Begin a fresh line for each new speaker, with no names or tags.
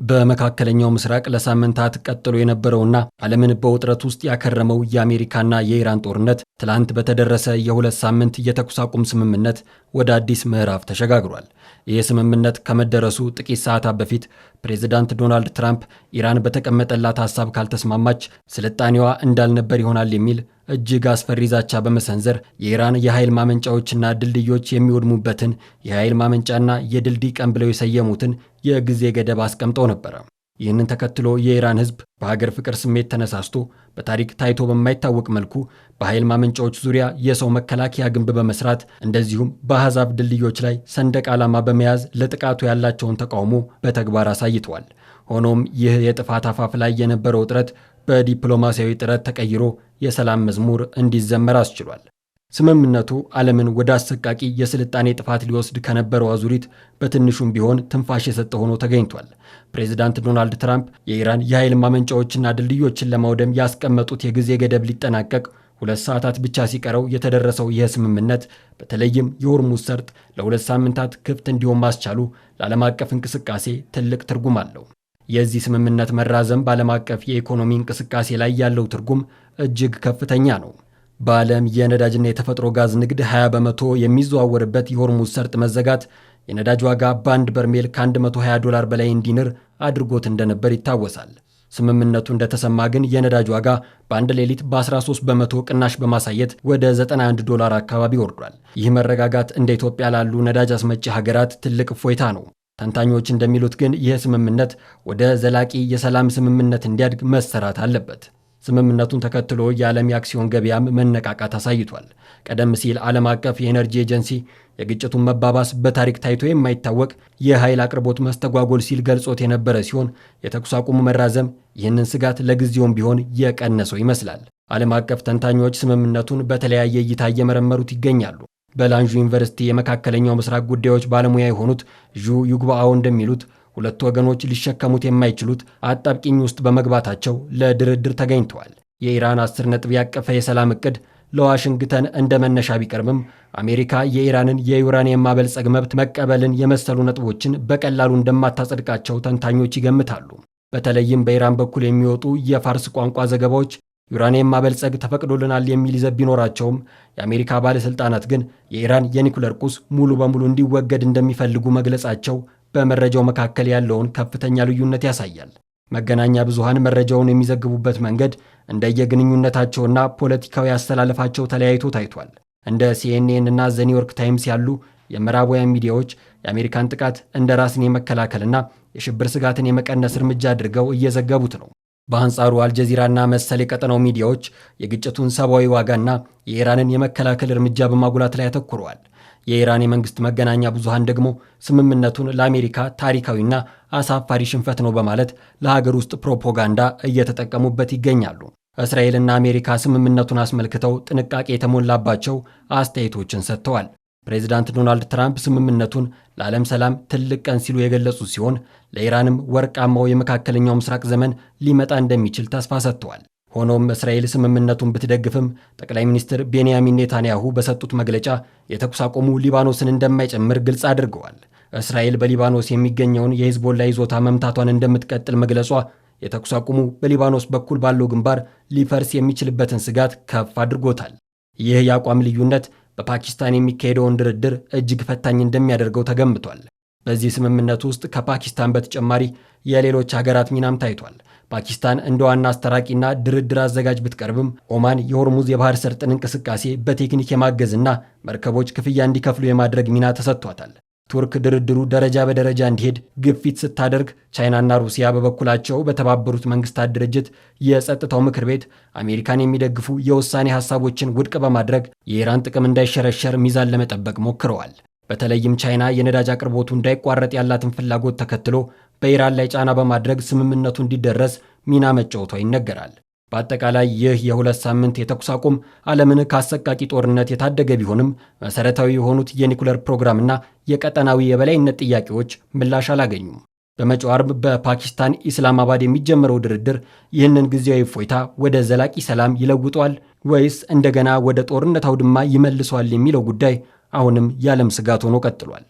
በመካከለኛው ምስራቅ ለሳምንታት ቀጥሎ የነበረውና ዓለምን በውጥረት ውስጥ ያከረመው የአሜሪካና የኢራን ጦርነት ትላንት በተደረሰ የሁለት ሳምንት የተኩስ አቁም ስምምነት ወደ አዲስ ምዕራፍ ተሸጋግሯል። ይህ ስምምነት ከመደረሱ ጥቂት ሰዓታት በፊት ፕሬዝዳንት ዶናልድ ትራምፕ ኢራን በተቀመጠላት ሐሳብ ካልተስማማች ስልጣኔዋ እንዳልነበር ይሆናል የሚል እጅግ አስፈሪ ዛቻ በመሰንዘር የኢራን የኃይል ማመንጫዎችና ድልድዮች የሚወድሙበትን የኃይል ማመንጫና የድልድይ ቀን ብለው የሰየሙትን የጊዜ ገደብ አስቀምጠው ነበረ። ይህንን ተከትሎ የኢራን ሕዝብ በሀገር ፍቅር ስሜት ተነሳስቶ በታሪክ ታይቶ በማይታወቅ መልኩ በኃይል ማመንጫዎች ዙሪያ የሰው መከላከያ ግንብ በመስራት እንደዚሁም በአሕዛብ ድልድዮች ላይ ሰንደቅ ዓላማ በመያዝ ለጥቃቱ ያላቸውን ተቃውሞ በተግባር አሳይተዋል። ሆኖም ይህ የጥፋት አፋፍ ላይ የነበረው ጥረት በዲፕሎማሲያዊ ጥረት ተቀይሮ የሰላም መዝሙር እንዲዘመር አስችሏል። ስምምነቱ ዓለምን ወደ አሰቃቂ የስልጣኔ ጥፋት ሊወስድ ከነበረው አዙሪት በትንሹም ቢሆን ትንፋሽ የሰጠ ሆኖ ተገኝቷል። ፕሬዚዳንት ዶናልድ ትራምፕ የኢራን የኃይል ማመንጫዎችና ድልድዮችን ለማውደም ያስቀመጡት የጊዜ ገደብ ሊጠናቀቅ 2 ሰዓታት ብቻ ሲቀረው የተደረሰው ይህ ስምምነት በተለይም የሆርሙዝ ሰርጥ ለ2 ሳምንታት ክፍት እንዲሆን ማስቻሉ ለዓለም አቀፍ እንቅስቃሴ ትልቅ ትርጉም አለው። የዚህ ስምምነት መራዘም በዓለም አቀፍ የኢኮኖሚ እንቅስቃሴ ላይ ያለው ትርጉም እጅግ ከፍተኛ ነው። በዓለም የነዳጅና የተፈጥሮ ጋዝ ንግድ 20 በመቶ የሚዘዋወርበት የሆርሙዝ ሰርጥ መዘጋት የነዳጅ ዋጋ በአንድ በርሜል ከ120 በላይ እንዲንር አድርጎት እንደነበር ይታወሳል። ስምምነቱ እንደተሰማ ግን የነዳጅ ዋጋ በአንድ ሌሊት በ13 በመቶ ቅናሽ በማሳየት ወደ $91 አካባቢ ወርዷል። ይህ መረጋጋት እንደ ኢትዮጵያ ላሉ ነዳጅ አስመጪ ሀገራት ትልቅ እፎይታ ነው። ተንታኞች እንደሚሉት ግን ይህ ስምምነት ወደ ዘላቂ የሰላም ስምምነት እንዲያድግ መሰራት አለበት። ስምምነቱን ተከትሎ የዓለም የአክሲዮን ገበያም መነቃቃት አሳይቷል። ቀደም ሲል ዓለም አቀፍ የኤነርጂ ኤጀንሲ የግጭቱን መባባስ በታሪክ ታይቶ የማይታወቅ የኃይል አቅርቦት መስተጓጎል ሲል ገልጾት የነበረ ሲሆን የተኩስ አቁሙ መራዘም ይህንን ስጋት ለጊዜውም ቢሆን የቀነሰው ይመስላል። ዓለም አቀፍ ተንታኞች ስምምነቱን በተለያየ እይታ እየመረመሩት ይገኛሉ። በላንዡ ዩኒቨርሲቲ የመካከለኛው ምስራቅ ጉዳዮች ባለሙያ የሆኑት ዡ ዩግባአው እንደሚሉት ሁለቱ ወገኖች ሊሸከሙት የማይችሉት አጣብቂኝ ውስጥ በመግባታቸው ለድርድር ተገኝተዋል። የኢራን 10 ነጥብ ያቀፈ የሰላም ዕቅድ ለዋሽንግተን እንደ መነሻ ቢቀርብም አሜሪካ የኢራንን የዩራኒየም ማበልጸግ መብት መቀበልን የመሰሉ ነጥቦችን በቀላሉ እንደማታጸድቃቸው ተንታኞች ይገምታሉ። በተለይም በኢራን በኩል የሚወጡ የፋርስ ቋንቋ ዘገባዎች ዩራኒየም ማበልጸግ ተፈቅዶልናል የሚል ይዘት ቢኖራቸውም የአሜሪካ ባለሥልጣናት ግን የኢራን የኒኩለር ቁስ ሙሉ በሙሉ እንዲወገድ እንደሚፈልጉ መግለጻቸው በመረጃው መካከል ያለውን ከፍተኛ ልዩነት ያሳያል። መገናኛ ብዙሃን መረጃውን የሚዘግቡበት መንገድ እንደየግንኙነታቸውና ፖለቲካዊ አስተላለፋቸው ተለያይቶ ታይቷል። እንደ CNN እና ዘ ኒውዮርክ ታይምስ ያሉ የምዕራባውያን ሚዲያዎች የአሜሪካን ጥቃት እንደ ራስን የመከላከልና የሽብር ስጋትን የመቀነስ እርምጃ አድርገው እየዘገቡት ነው። በአንጻሩ አልጀዚራና መሰል የቀጠናው ሚዲያዎች የግጭቱን ሰብአዊ ዋጋና የኢራንን የመከላከል እርምጃ በማጉላት ላይ አተኩረዋል። የኢራን የመንግስት መገናኛ ብዙሃን ደግሞ ስምምነቱን ለአሜሪካ ታሪካዊና አሳፋሪ ሽንፈት ነው በማለት ለሀገር ውስጥ ፕሮፓጋንዳ እየተጠቀሙበት ይገኛሉ። እስራኤልና አሜሪካ ስምምነቱን አስመልክተው ጥንቃቄ የተሞላባቸው አስተያየቶችን ሰጥተዋል። ፕሬዚዳንት ዶናልድ ትራምፕ ስምምነቱን ለዓለም ሰላም ትልቅ ቀን ሲሉ የገለጹ ሲሆን ለኢራንም ወርቃማው የመካከለኛው ምስራቅ ዘመን ሊመጣ እንደሚችል ተስፋ ሰጥተዋል። ሆኖም እስራኤል ስምምነቱን ብትደግፍም ጠቅላይ ሚኒስትር ቤንያሚን ኔታንያሁ በሰጡት መግለጫ የተኩስ አቁሙ ሊባኖስን እንደማይጨምር ግልጽ አድርገዋል። እስራኤል በሊባኖስ የሚገኘውን የሂዝቦላ ይዞታ መምታቷን እንደምትቀጥል መግለጿ የተኩስ አቁሙ በሊባኖስ በኩል ባለው ግንባር ሊፈርስ የሚችልበትን ስጋት ከፍ አድርጎታል። ይህ የአቋም ልዩነት በፓኪስታን የሚካሄደውን ድርድር እጅግ ፈታኝ እንደሚያደርገው ተገምቷል። በዚህ ስምምነት ውስጥ ከፓኪስታን በተጨማሪ የሌሎች ሀገራት ሚናም ታይቷል። ፓኪስታን እንደ ዋና አስታራቂና ድርድር አዘጋጅ ብትቀርብም ኦማን የሆርሙዝ የባህር ሰርጥን እንቅስቃሴ በቴክኒክ የማገዝና መርከቦች ክፍያ እንዲከፍሉ የማድረግ ሚና ተሰጥቷታል። ቱርክ ድርድሩ ደረጃ በደረጃ እንዲሄድ ግፊት ስታደርግ፣ ቻይናና ሩሲያ በበኩላቸው በተባበሩት መንግስታት ድርጅት የጸጥታው ምክር ቤት አሜሪካን የሚደግፉ የውሳኔ ሐሳቦችን ውድቅ በማድረግ የኢራን ጥቅም እንዳይሸረሸር ሚዛን ለመጠበቅ ሞክረዋል። በተለይም ቻይና የነዳጅ አቅርቦቱ እንዳይቋረጥ ያላትን ፍላጎት ተከትሎ በኢራን ላይ ጫና በማድረግ ስምምነቱ እንዲደረስ ሚና መጫወቷ ይነገራል። በአጠቃላይ ይህ የ2 ሳምንት የተኩስ አቁም ዓለምን ከአሰቃቂ ጦርነት የታደገ ቢሆንም መሠረታዊ የሆኑት የኒኩለር ፕሮግራምና የቀጠናዊ የበላይነት ጥያቄዎች ምላሽ አላገኙም። በመጪው ዓርብ በፓኪስታን ኢስላማባድ የሚጀምረው ድርድር ይህንን ጊዜያዊ እፎይታ ወደ ዘላቂ ሰላም ይለውጠዋል ወይስ እንደገና ወደ ጦርነት አውድማ ይመልሰዋል የሚለው ጉዳይ አሁንም የዓለም ስጋት ሆኖ ቀጥሏል።